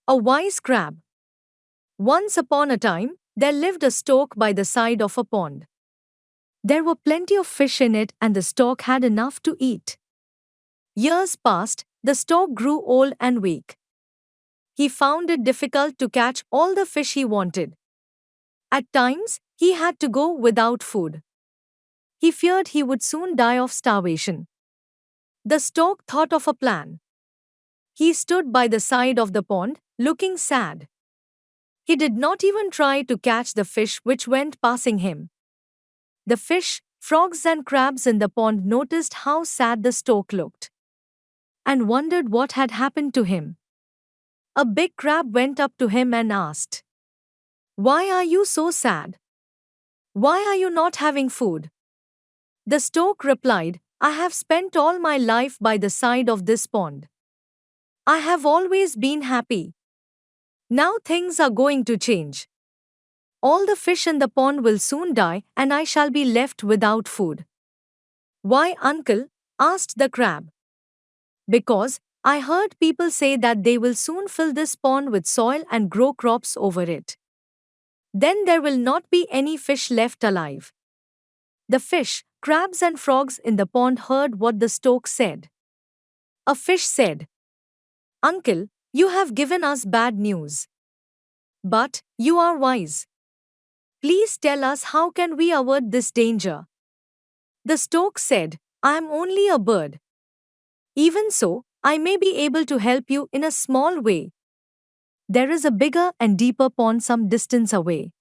A wise crab. Once upon a time, there lived a stork by the side of a pond. There were plenty of fish in it, and the stork had enough to eat. Years passed, the stork grew old and weak. He found it difficult to catch all the fish he wanted. At times, he had to go without food. He feared he would soon die of starvation. The stork thought of a plan. He stood by the side of the pond, looking sad. He did not even try to catch the fish which went passing him. The fish, frogs, and crabs in the pond noticed how sad the stork looked and wondered what had happened to him. A big crab went up to him and asked, "Why are you so sad? Why are you not having food?" The stork replied, "I have spent all my life by the side of this pond. I have always been happy. Now things are going to change. All the fish in the pond will soon die and I shall be left without food." "Why, uncle?" asked the crab. "Because I heard people say that they will soon fill this pond with soil and grow crops over it. Then there will not be any fish left alive." The fish, crabs, and frogs in the pond heard what the stork said. A fish said, "Uncle, you have given us bad news. But you are wise. Please tell us how can we avert this danger?" The stork said, "I am only a bird. Even so, I may be able to help you in a small way. There is a bigger and deeper pond some distance away.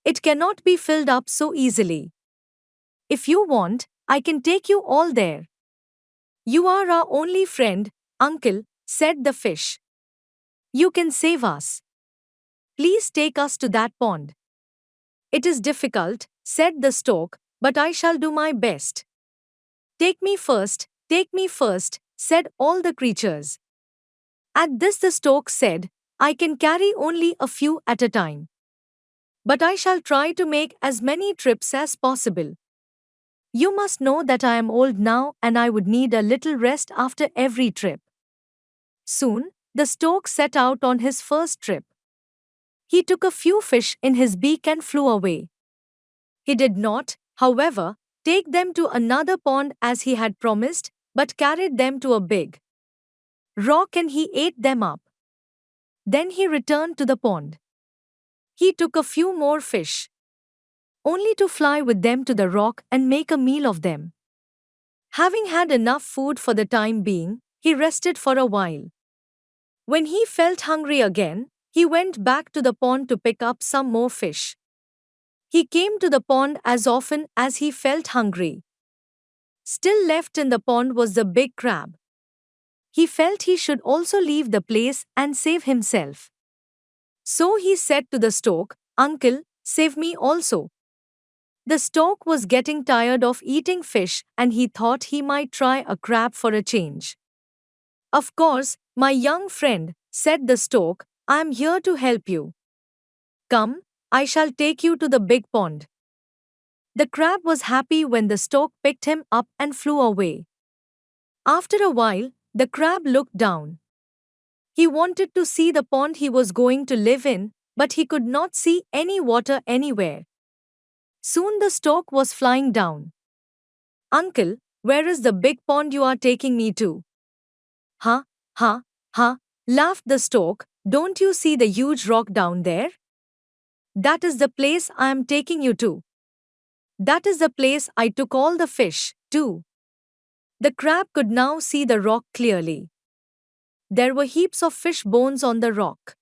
It cannot be filled up so easily. If you want, I can take you all there." "You are our only friend, uncle," said the fish. "You can save us. Please take us to that pond." "It is difficult," said the stork, "but I shall do my best." Take me first," said all the creatures. At this the stork said, "I can carry only a few at a time. But I shall try to make as many trips as possible. You must know that I am old now and I would need a little rest after every trip." Soon, the stork set out on his first trip. He took a few fish in his beak and flew away. He did not, however, take them to another pond as he had promised, but carried them to a big rock and he ate them up. Then he returned to the pond. He took a few more fish, only to fly with them to the rock and make a meal of them. Having had enough food for the time being, he rested for a while. When he felt hungry again, he went back to the pond to pick up some more fish. He came to the pond as often as he felt hungry. Still left in the pond was the big crab. He felt he should also leave the place and save himself. So he said to the stork, "Uncle, save me also." The stork was getting tired of eating fish and he thought he might try a crab for a change. "Of course, my young friend," said the stork, "I am here to help you. Come, I shall take you to the big pond." The crab was happy when the stork picked him up and flew away. After a while, the crab looked down. He wanted to see the pond he was going to live in, but he could not see any water anywhere. Soon the stork was flying down. "Uncle, where is the big pond you are taking me to?" "Ha, ha, ha," laughed the stork, "don't you see the huge rock down there? That is the place I am taking you to. That is the place I took all the fish, too." The crab could now see the rock clearly. There were heaps of fish bones on the rock.